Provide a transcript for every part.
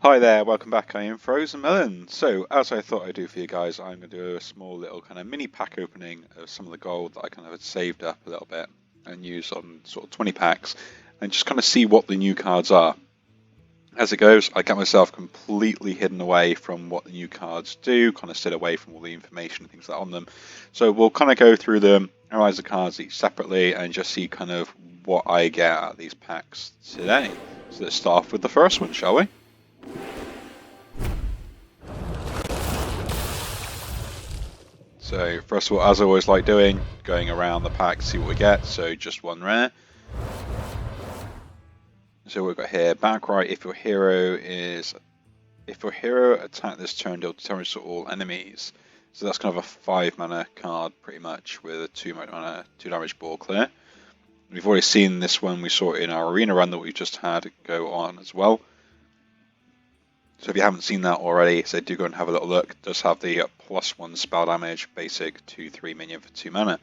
Hi there, welcome back. I am Frozen Melon. So, as I thought I'd do for you guys, I'm going to do a small little kind of mini pack opening of some of the gold that I kind of had saved up a little bit and use on sort of 20 packs and just kind of see what the new cards are. As it goes, I get myself completely hidden away from what the new cards do, kind of stayed away from all the information and things like that on them. So we'll kind of go through them, analyze the cards each separately, and just see kind of what I get out of these packs today. So let's start off with the first one, shall we? So first of all, as I always like doing, going around the pack, see what we get. So just one rare. So we've got here, Battlecry, if your hero attack this turn, deal damage to all enemies. So that's kind of a 5 mana card pretty much with a 2 mana, 2 damage ball clear. We've already seen this one, we saw it in our arena run that we just had go on as well. So if you haven't seen that already, so do go and have a little look. It does have the +1 spell damage, basic 2/3 minion for 2 mana.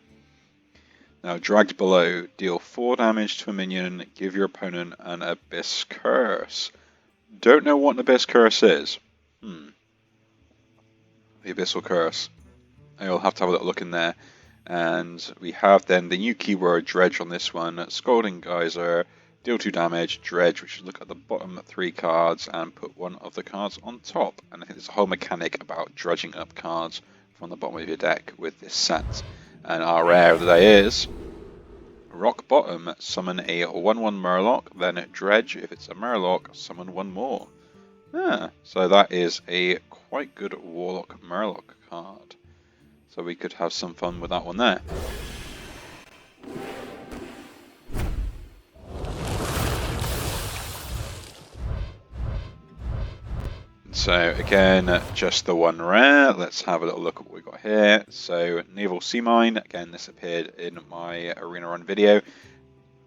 Now, dragged below, deal 4 damage to a minion, give your opponent an Abyss Curse. Don't know what an Abyss Curse is. The Abyssal Curse. I'll have to have a little look in there. And we have then the new keyword Dredge on this one, Scalding Geyser. Deal 2 damage, Dredge, which is look at the bottom 3 cards and put one of the cards on top. And I think there's a whole mechanic about dredging up cards from the bottom of your deck with this set. And our rare of the day is Rock Bottom, summon a 1/1 Murloc, then Dredge. If it's a Murloc, summon one more. So that is a quite good Warlock Murloc card. So we could have some fun with that one there. So again, just the one rare. Let's have a little look at what we got here. So Naval Sea Mine, again this appeared in my arena run video.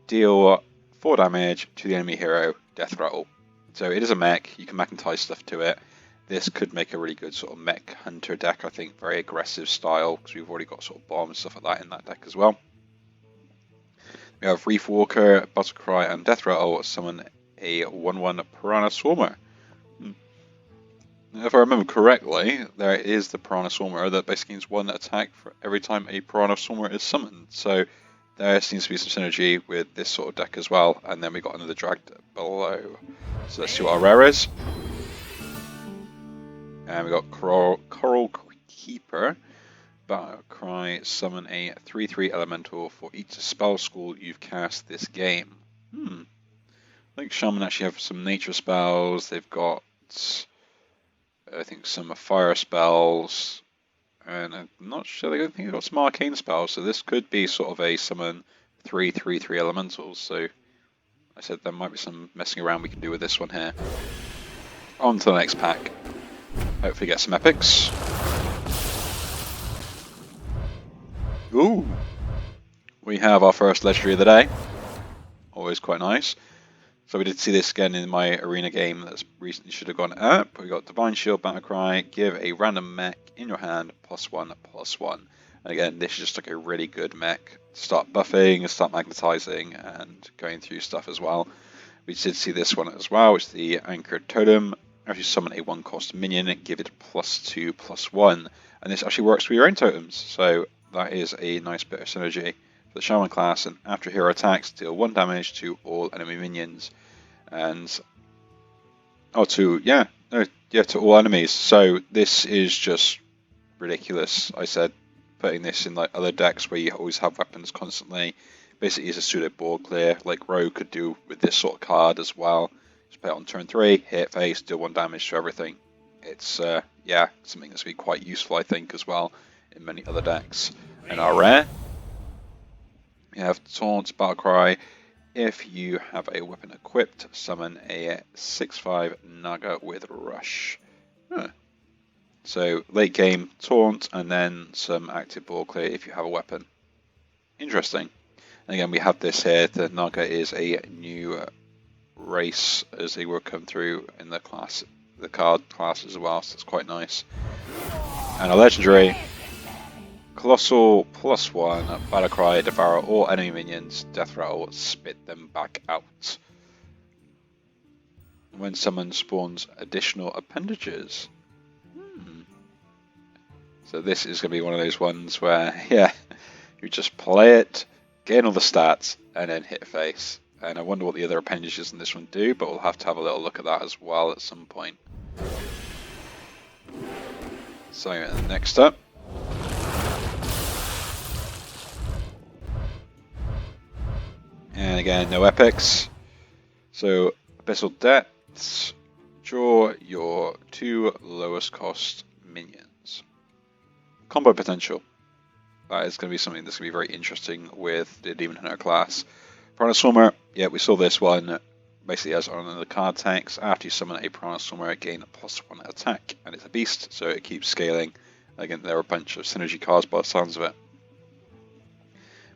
Deal 4 damage to the enemy hero, death rattle. So it is a mech, you can magnetize stuff to it. This could make a really good sort of mech hunter deck, I think, very aggressive style, because we've already got sort of bombs and stuff like that in that deck as well. We have Reef Walker, Battlecry, and Death Rattle summon a 1/1 Piranha Swarmer. If I remember correctly, there is the Piranha Swarmer that basically means 1 attack for every time a Piranha Swarmer is summoned. So there seems to be some synergy with this sort of deck as well. And then we got another dragged below. So let's see what our rare is. And we got Coral Keeper. Battlecry, summon a 3/3 elemental for each spell school you've cast this game. I think Shaman actually have some nature spells. They've got, I think, some fire spells, and I'm not sure. I think they've got some arcane spells, so this could be sort of a summon 3/3 elementals. So I said there might be some messing around we can do with this one here. On to the next pack. Hopefully get some epics. Ooh! We have our first legendary of the day. Always quite nice. So we did see this again in my arena game that's recently should have gone up. We got Divine Shield, Battlecry, give a random mech in your hand +1/+1. And again, this is just like a really good mech to start buffing, start magnetizing, and going through stuff as well. We did see this one as well, which is the Anchored Totem. Actually summon a 1-cost minion and give it +2/+1. And this actually works with your own totems, so that is a nice bit of synergy. The Shaman class, and after hero attacks, deal 1 damage to all enemy minions, and to all enemies. So this is just ridiculous. I said putting this in like other decks where you always have weapons constantly. Basically, is a pseudo board clear, like Rogue could do with this sort of card as well. Just play it on turn 3, hit face, deal 1 damage to everything. It's something that's going to be quite useful, I think, as well in many other decks. And our rare. You have Taunt, Battlecry. If you have a weapon equipped, summon a 6/5 Naga with Rush. So late game, Taunt, and then some active ball clear if you have a weapon. Interesting. And again, we have this here. The Naga is a new race as they will come through in the class, the card class as well. So it's quite nice. And a legendary. Colossal +1, Battlecry, devour all enemy minions, death rattle, spit them back out. When someone spawns additional appendages. So this is going to be one of those ones where, yeah, you just play it, gain all the stats, and then hit face. And I wonder what the other appendages in this one do, but we'll have to have a little look at that as well at some point. So next up. And again, no epics. So, Abyssal Depths, draw your 2 lowest cost minions. Combo potential. That is going to be something that's going to be very interesting with the Demon Hunter class. Piranha Swimmer, yeah, we saw this one. Basically, as on the card tanks, after you summon a Piranha Swimmer, gain a +1 attack, and it's a beast, so it keeps scaling. Again, there are a bunch of synergy cards by the sounds of it.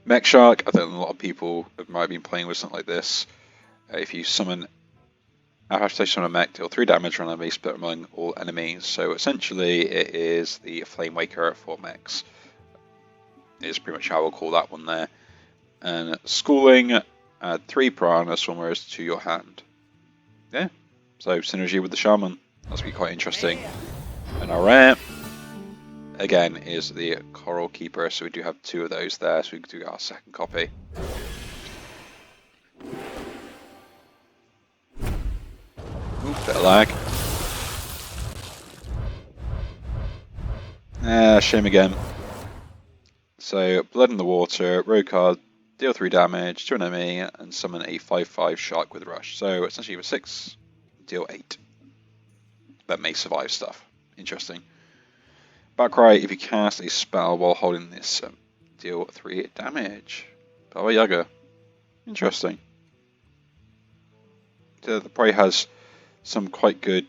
Mech Shark, I think a lot of people might have been playing with something like this. If you summon, after you summon a mech, deal 3 damage on an enemy split among all enemies. So essentially, it is the Flame Waker for mechs. Is pretty much how we'll call that one there. And schooling, add 3 Piranha Swimmers to your hand. Yeah, so synergy with the Shaman. That's be quite interesting. And our rare, again, is the Coral Keeper. So we do have 2 of those there. So we do get our second copy. Ooh, bit of lag. Shame again. So, Blood in the Water, rogue card, deal 3 damage to an enemy, and summon a 5/5 Shark with Rush. So, essentially with 6, deal 8. That may survive stuff. Interesting. Battlecry, if you cast a spell while holding this, deal 3 damage. Baba Yaga. Interesting. The probably has some quite good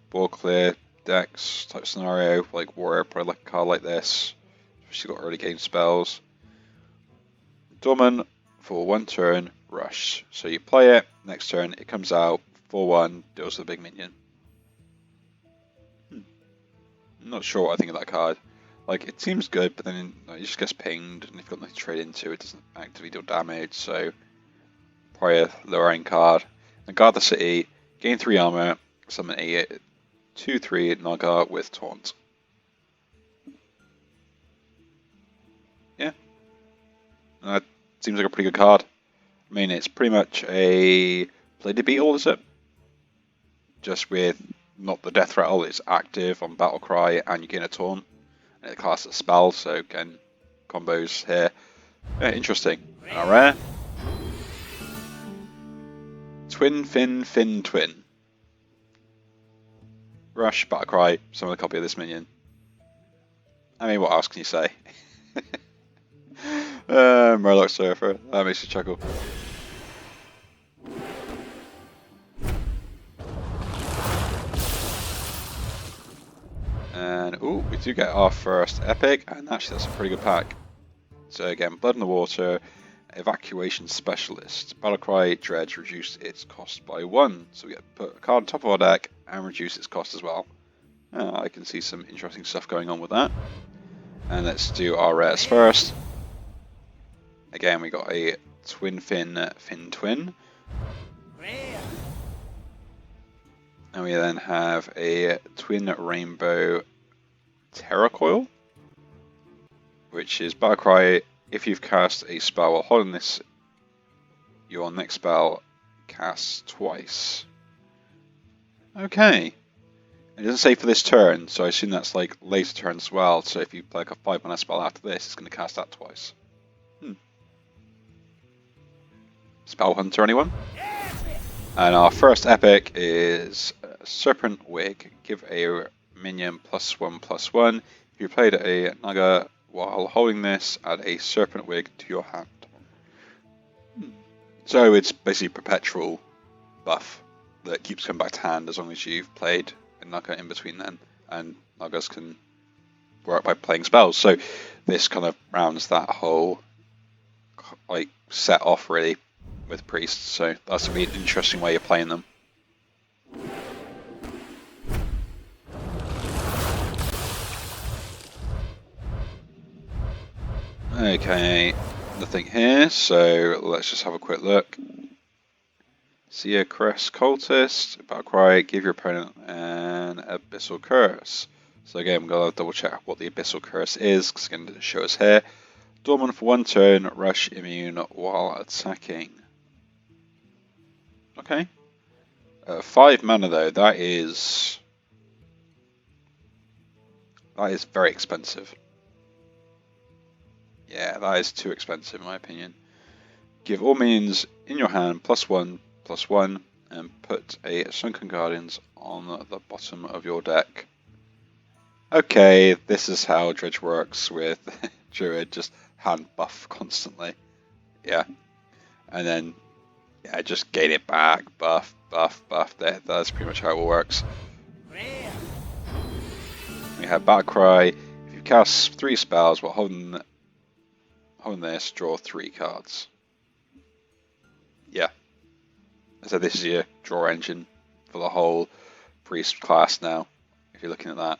board clear decks type scenario, like Warrior, probably like a card like this. She's got early game spells. Dorman for 1 turn, Rush. So you play it, next turn it comes out, 4/1, deals with a big minion. I'm not sure what I think of that card. Like, it seems good, but then it just gets pinged, and if you've got nothing to trade into, it doesn't actively deal damage, so probably a lower end card. And guard the city, gain 3 armor, summon a 2/3 Naga with Taunt. Yeah. That seems like a pretty good card. I mean, it's pretty much a play to beat all, is it? Just with not the death rattle, it's active on Battlecry and you gain a taunt. And it casts a spell, so again, combos here. Yeah, interesting. And our rare. Twin Fin Twin. Rush, Battlecry, summon a copy of this minion. I mean, what else can you say? Murloc Surfer, that makes you chuckle. And ooh, we do get our first epic, and actually that's a pretty good pack. So again, Blood in the Water, Evacuation Specialist. Battlecry Dredge reduced its cost by 1, so we get to put a card on top of our deck and reduce its cost as well. I can see some interesting stuff going on with that. And let's do our rares first. Again, we got a Twin Fin Twin. And we then have a Twin Rainbow Terracoil, which is Battlecry. If you've cast a spell while holding this, your next spell casts twice. Okay. It doesn't say for this turn, so I assume that's like later turns as well. So if you play like a 5-mana spell after this, it's going to cast that twice. Spell Hunter, anyone? And our first epic is Serpent Wig. Give a minion +1/+1. If you played a Naga while holding this, add a Serpent Wig to your hand. So it's basically perpetual buff that keeps coming back to hand as long as you've played a Naga in between then. And Nagas can work by playing spells. So this kind of rounds that whole like set off really with priests, so that's going to be an interesting way of playing them. Okay, nothing here, so let's just have a quick look. See a Curse Cultist, Battlecry, give your opponent an Abyssal Curse. So again, we're going to double check what the Abyssal Curse is, because it's going to show us here. Dormant for 1 turn, rush immune while attacking. Okay. 5 mana though, that is very expensive. Yeah, that is too expensive in my opinion. Give all minions in your hand +1/+1, and put a Sunken Guardians on the bottom of your deck. Okay, this is how Dredge works with Druid, just hand buff constantly. Yeah. And then, yeah, just gain it back, buff, buff, buff. That's pretty much how it works. We have Battlecry. If you cast 3 spells while holding this, draw 3 cards. Yeah. So this is your draw engine for the whole priest class now, if you're looking at that.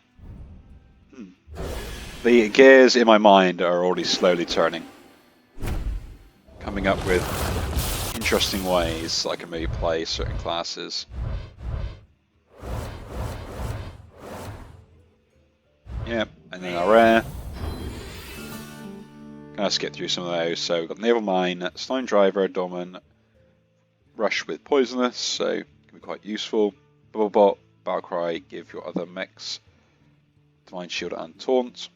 The gears in my mind are already slowly turning. Coming up with interesting ways I can maybe play certain classes. Yeah, and then our rare. Gonna skip through some of those. So we've got Naval Mine, Stone Driver, Dormant, Rush with Poisonous, so can be quite useful. Bubble Bot, Battlecry, give your other mechs Divine Shield and Taunt.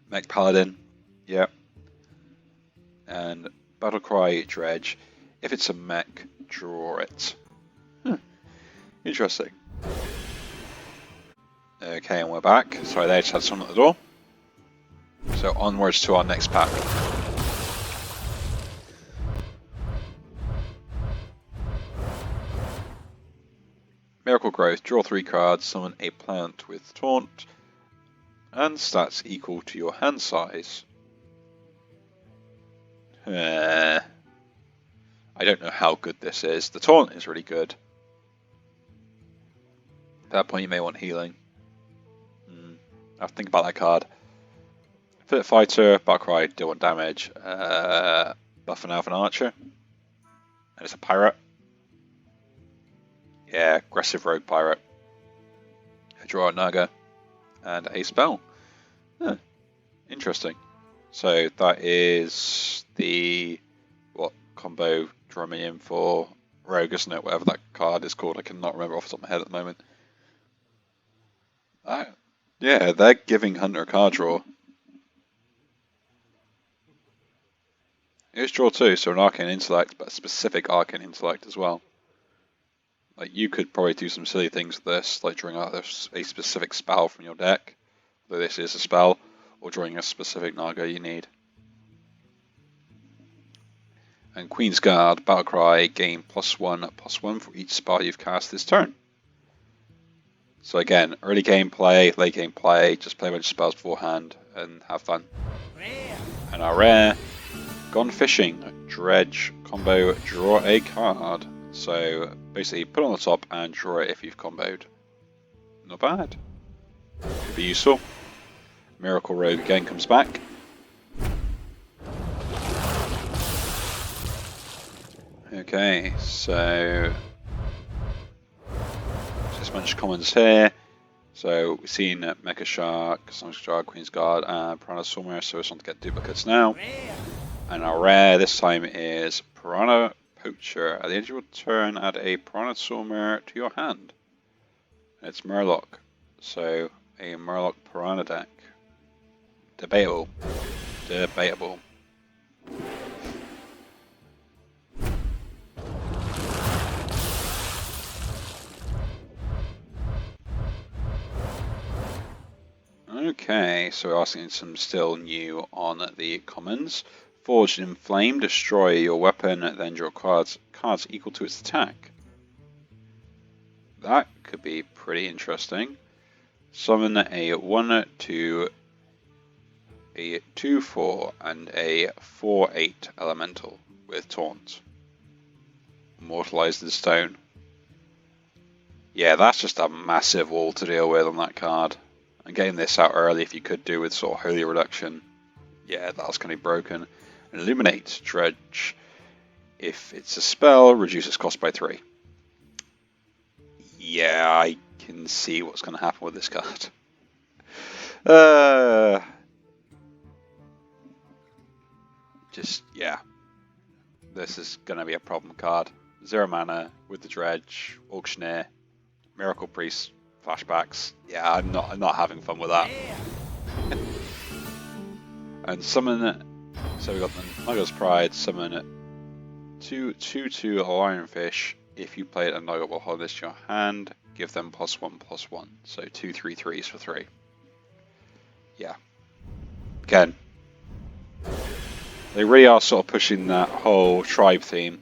Mech Paladin, yeah. And Battlecry, Dredge. If it's a mech, draw it. Interesting. Okay, and we're back. Sorry, they just had someone at the door. So onwards to our next pack. Miracle Growth, draw 3 cards, summon a plant with Taunt, and stats equal to your hand size. I don't know how good this is. The Taunt is really good. At that point you may want healing. I have to think about that card. Fit Fighter, Battlecry, deal 1 damage. Buff an Elven Archer. And it's a pirate. Yeah, aggressive rogue pirate. Draw a Naga. And a spell. Huh. Interesting. So that is the combo draw minion for rogue, isn't it? Whatever that card is called. I cannot remember off the top of my head at the moment. Yeah, they're giving Hunter a card draw. It's draw 2, so an Arcane Intellect, but a specific Arcane Intellect as well. Like, you could probably do some silly things with this, like drawing out a specific spell from your deck, though this is a spell, or drawing a specific Naga you need. And Queen's Guard, Battlecry, gain +1/+1 for each spell you've cast this turn. So again, early game play, late game play, just play a bunch of spells beforehand and have fun. And our rare, Gone Fishing, Dredge combo, draw a card. So basically put it on the top and draw it if you've comboed. Not bad. Could be useful. Miracle Rogue again comes back. Okay, so just a bunch of commons here. So we've seen Mech Shark, Sunken Shark, Queen's Guard, and Piranha Swimmer, so it's not to get duplicates now. And our rare this time is Piranha Poacher. At the end of your turn, add a Piranha Swimmer to your hand. It's Murloc, so a Murloc Piranha deck. Debatable. Debatable. Okay, so we're asking some still new on the commons. Forged in Flame, destroy your weapon, then draw cards equal to its attack. That could be pretty interesting. Summon a 1/2, a 2/4, and a 4/8 elemental with Taunt. Immortalized in stone. Yeah, that's just a massive wall to deal with on that card. And getting this out early, if you could do with sort of Holy Reduction, yeah, that's going to be broken. Illuminate, Dredge. If it's a spell, reduce its cost by 3. Yeah, I can see what's going to happen with this card. Yeah. This is going to be a problem card. 0 mana with the Dredge, Auctioneer, Miracle Priest, flashbacks. Yeah, I'm not having fun with that. And summon. So we got the Nugget's Pride. Summon 2/2 Lionfish. If you play it and Nugget will hold this to your hand, give them +1/+1. So 2 3/3s for 3. Yeah. Again, they really are sort of pushing that whole tribe theme.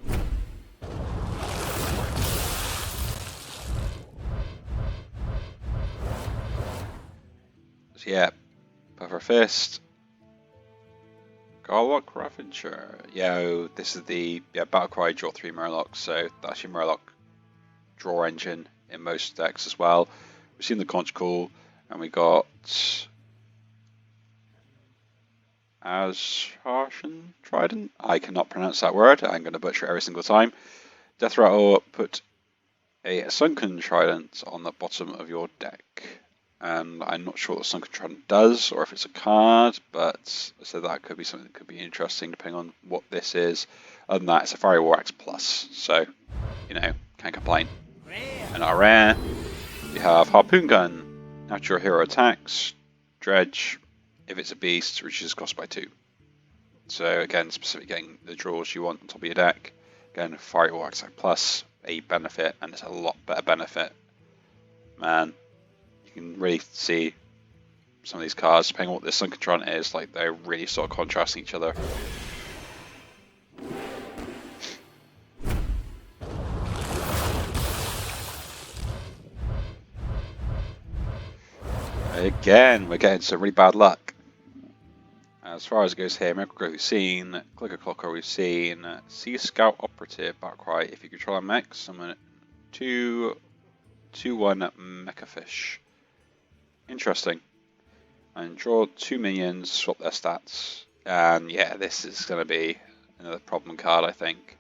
So yeah, Puffer Fist. Garlock Ravager. Yeah, this is the Battlecry draw 3 Murlocs, so that's your Murloc draw engine in most decks as well. We've seen the Conch Call, and we got Asharshan Trident. I cannot pronounce that word. I'm going to butcher it every single time. Death Rattle, put a Sunken Trident on the bottom of your deck. And I'm not sure what the Sunken Trident does, or if it's a card, but so that could be something that could be interesting depending on what this is. Other than that, it's a Fiery War Axe Plus, so, you know, can't complain. And our rare, we have Harpoon Gun, Natural Hero Attacks, Dredge, if it's a beast, reduces cost by 2. So again, specifically getting the draws you want on top of your deck. Again, Fiery War Axe Plus, a benefit, and it's a lot better benefit. Man, you can really see some of these cards, depending on what this Sunken Trident is, like they're really sort of contrasting each other. Again, we're getting some really bad luck. As far as it goes here, Miracle Growth we've seen, Clicker Clocker we've seen, Sea Scout Operative, Battlecry, if you control a mech, summon 2/1 Mecha Fish. Interesting. And draw 2 minions, swap their stats. And yeah, this is going to be another problem card, I think.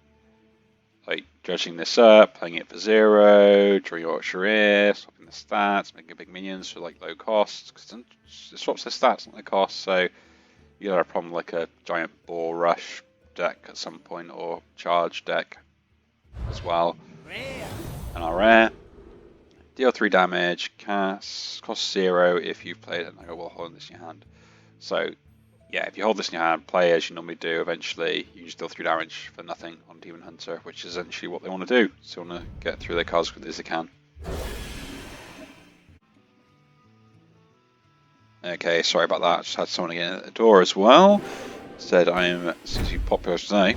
Like, dredging this up, playing it for 0, drawing your Auctioneer, swapping the stats, making big minions for like low costs, because it swaps the stats, not the cost, so you got a problem like a giant Boar Rush deck at some point, or Charge deck as well. And our rare, deal 3 damage, cost 0 if you've played it, and while holding this in your hand. So yeah, if you hold this in your hand, play as you normally do, eventually you just deal 3 damage for nothing on Demon Hunter, which is essentially what they want to do. So they want to get through their cards as quickly as they can. Okay, sorry about that. I just had someone again at the door as well. Said I am seriously popular today.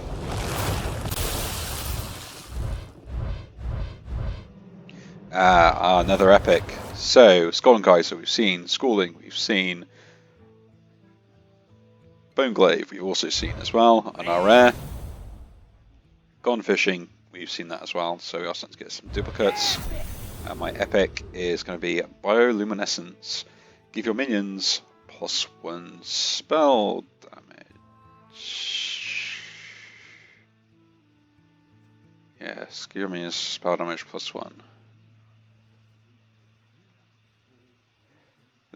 Another epic. So, Skull and Kaiser we've seen, Schooling we've seen, Boneglaive we've also seen as well, and our rare, Gone Fishing, we've seen that as well, so we are starting to get some duplicates. And my epic is going to be Bioluminescence. Give your minions +1 spell damage. Yes, give your minions spell damage +1.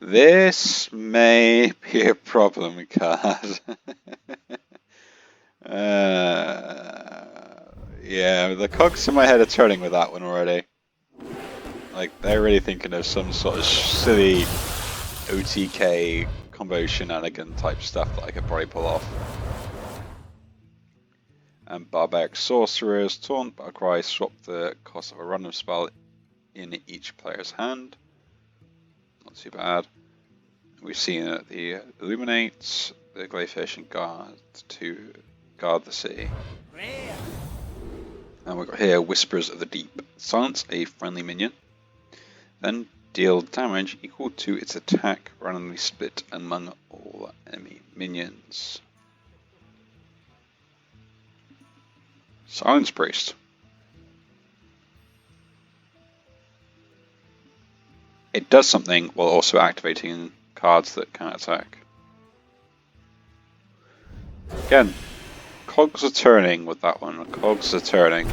This may be a problem card. Yeah, the cogs in my head are turning with that one already. Like, they're really thinking of some sort of silly OTK combo shenanigan type stuff that I could probably pull off. And Barbaric Sorcerers, Taunt, Battlecry, swap the cost of a random spell in each player's hand. Not too bad. We've seen the Illuminate, the Gladefish, and Guard to guard the city. And we've got here Whispers of the Deep. Silence a friendly minion. Then deal damage equal to its attack randomly split among all enemy minions. Silence Priest. It does something while also activating cards that can attack. Again, cogs are turning with that one. The cogs are turning.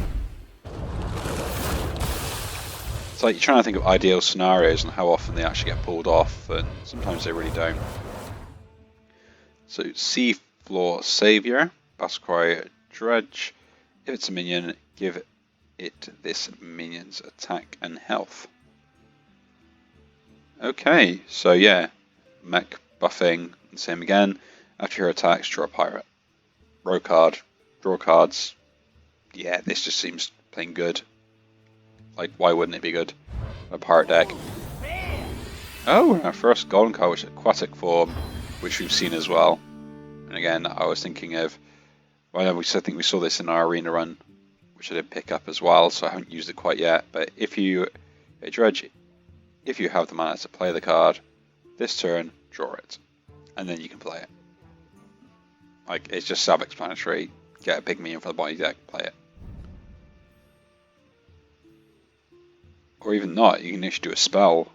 It's like you're trying to think of ideal scenarios and how often they actually get pulled off, and sometimes they really don't. So, Seafloor Savior, Battlecry Dredge. If it's a minion, give it this minion's attack and health. Okay, so yeah, mech buffing, same again. After your attacks, draw a pirate. Row card, draw cards. Yeah, this just seems plain good. Like, why wouldn't it be good? A pirate deck. Oh, our first golden card, which is aquatic form, which we've seen as well. And again, I was thinking of, well, I think we saw this in our arena run, which I did pick up as well, so I haven't used it quite yet. But if you dredge, if you have the mana to play the card, this turn, draw it, and then you can play it. Like, it's just self-explanatory. Get a big minion for the body deck, play it. Or even not, you can actually do a spell.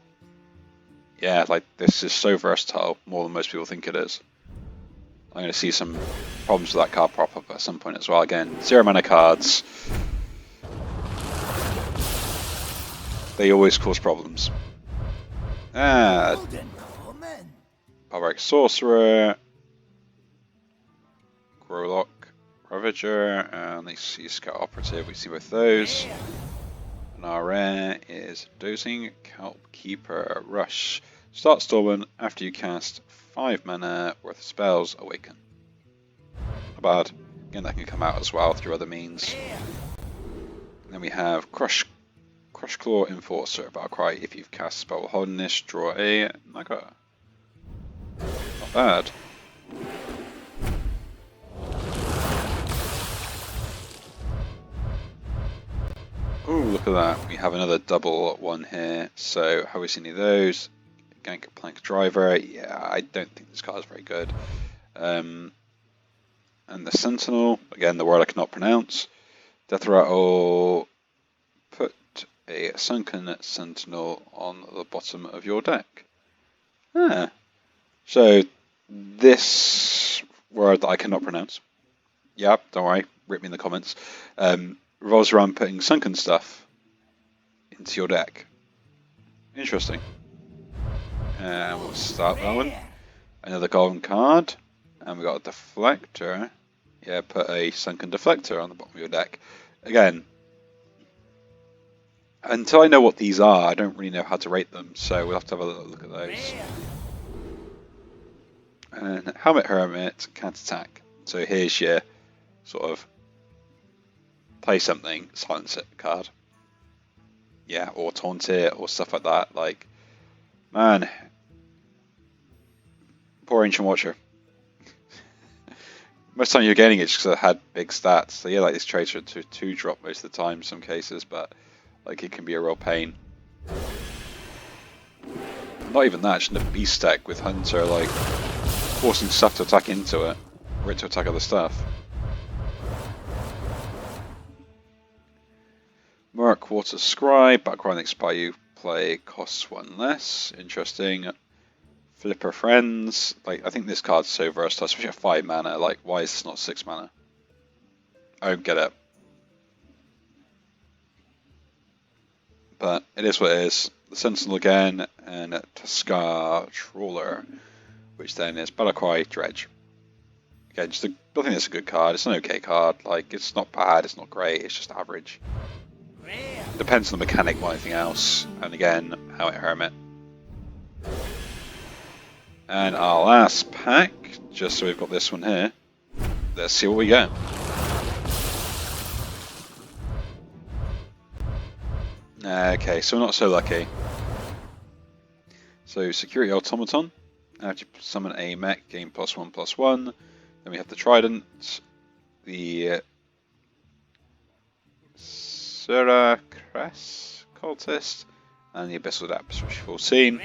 Yeah, like, this is so versatile, more than most people think it is. I'm going to see some problems with that card prop up at some point as well. Again, 0 mana cards. They always cause problems. Barbaric Sorcerer. Growlock Ravager. And let's see Scout Operative. We see both those. And our rare is Dozing Kelp Keeper Rush. Start Storming after you cast 5 mana worth of spells, Awaken. Not bad. Again, that can come out as well through other means. And then we have Crush Claw Enforcer, Battlecry. If you've cast spell holding this, draw a Naga. Not bad. Ooh, look at that. We have another double one here. So, have we seen any of those? Gangplank Driver. Yeah, I don't think this card is very good. And the Sentinel. Again, the word I cannot pronounce. Death Rattle. Put a Sunken Sentinel on the bottom of your deck. Ah. So, this word that I cannot pronounce. Yeah, don't worry. Rip me in the comments. Revolves around putting sunken stuff into your deck. Interesting. And we'll start that one. Another golden card. And we got a deflector. Yeah, put a sunken deflector on the bottom of your deck. Again, until I know what these are, I don't really know how to rate them. So we'll have to have a little look at those. And Helmet Hermit, can't attack. So here's your sort of play something, silence it card. Yeah, or taunt it, or stuff like that. Like, man, poor Ancient Watcher. Most of the time you're getting it just because I had big stats. So yeah, like this Tracer to 2-drop most of the time in some cases, but like it can be a real pain. Not even that, just a beast stack with Hunter, like forcing stuff to attack into it, or it to attack other stuff. Murkwater Scribe, background expire you play costs 1 less. Interesting. Flipper Friends. Like, I think this card's so versatile, especially at 5 mana. Like, why is this not 6 mana? I don't get it. But it is what it is. The Sentinel again, and Tuskar Trawler, which then is Battlecry Dredge. Again, I think it's a good card. It's an okay card. Like, it's not bad, it's not great, it's just average. Depends on the mechanic more than anything else. And again, Helmet Hermit. And our last pack, just so we've got this one here. Let's see what we get. Okay, so we're not so lucky. So Security Automaton. After you summon a mech, gain +1/+1. Then we have the Trident, the Suracress Cultist, and the Abyssal Depths, which you've all seen.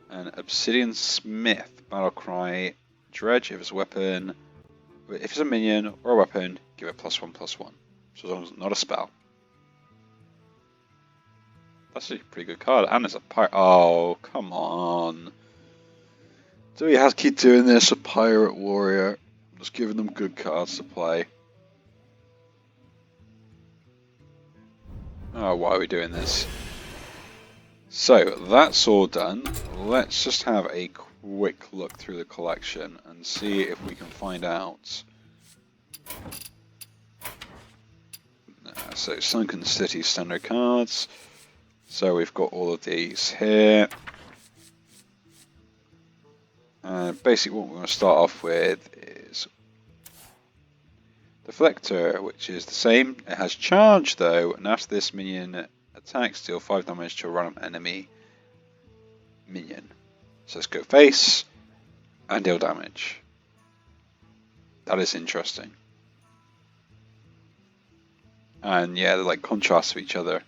And Obsidian Smith, Battlecry Dredge. If it's a weapon, if it's a minion or a weapon, give it +1/+1. So as long as it's not a spell. That's a pretty good card, and it's a pirate. Oh, come on. Do we have to keep doing this? A pirate warrior? Just giving them good cards to play. Oh, why are we doing this? So, that's all done. Let's just have a quick look through the collection and see if we can find out. So, Sunken City standard cards. So, we've got all of these here. Basically, what we're going to start off with is Deflector, which is the same. It has charge though, and after this minion attacks, deal 5 damage to a random enemy minion. So let's go face and deal damage. That is interesting. And yeah, they're like contrasts to each other.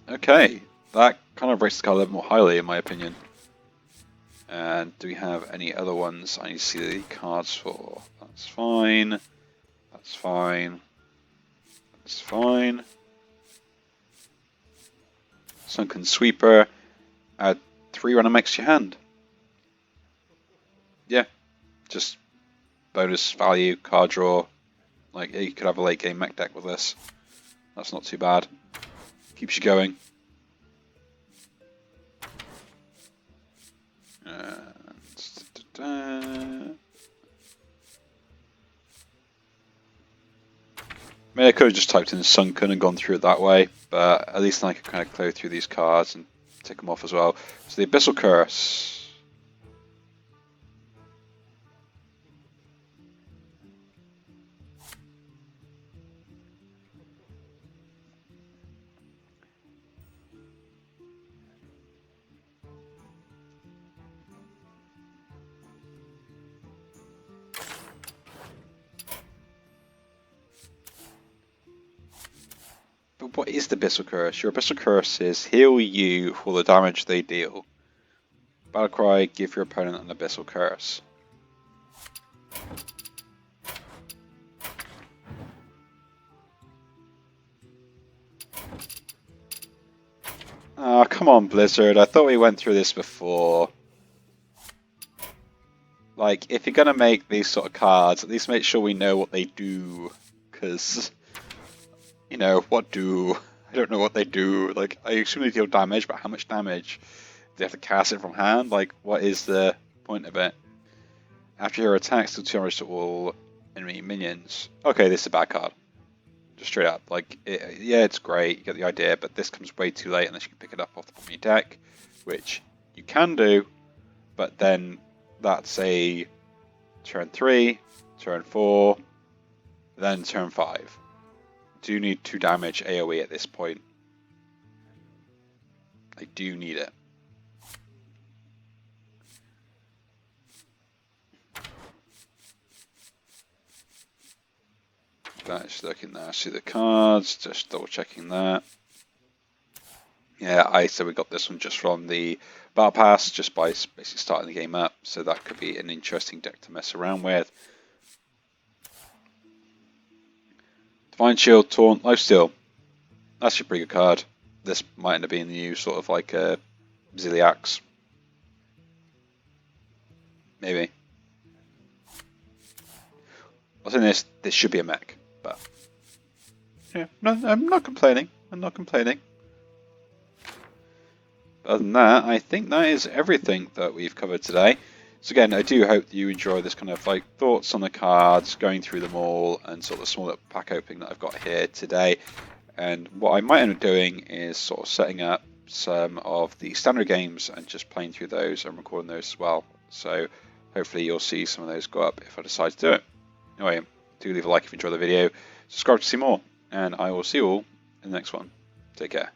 Okay, that kind of rates the card a little more highly in my opinion. And do we have any other ones I need to see the cards for? That's fine. That's fine. That's fine. Sunken Sweeper. Add 3 random mechs to your hand. Yeah. Just bonus value, card draw. Like, you could have a late game mech deck with this. That's not too bad. Keeps you going. Maybe I could have just typed in Sunken and gone through it that way, but at least I could kind of clear through these cards and take them off as well. So the Abyssal Curse. But what is the Abyssal Curse? Your Abyssal Curse is heal you for the damage they deal. Battlecry, give your opponent an Abyssal Curse. Oh, come on, Blizzard. I thought we went through this before. Like, if you're going to make these sort of cards, at least make sure we know what they do. Because, you know, what do... I don't know what they do. Like, I assume they deal damage, but how much damage? Do they have to cast it from hand? Like, what is the point of it? After your attacks, deal 2 damage to all enemy minions. Okay, this is a bad card. Just straight up. Like, yeah, it's great, you get the idea, but this comes way too late unless you can pick it up off the bottom of your deck, which you can do, but then that's a turn 3, turn 4, then turn 5. Do need 2 damage AoE at this point. I do need it. Just looking there, see the cards, just double checking that. Yeah, I said we got this one just from the Battle Pass, just by basically starting the game up, so that could be an interesting deck to mess around with. Divine Shield, Taunt, Lifesteal. That's a pretty good card. This might end up being the new sort of like a Ziliax. Maybe. I think this should be a mech, but yeah, no, I'm not complaining. I'm not complaining. Other than that, I think that is everything that we've covered today. So again, I do hope that you enjoy this kind of like thoughts on the cards, going through them all, and sort of the small pack opening that I've got here today. And what I might end up doing is sort of setting up some of the standard games and just playing through those and recording those as well. So hopefully you'll see some of those go up if I decide to do it. Anyway, do leave a like if you enjoyed the video, subscribe to see more, and I will see you all in the next one. Take care.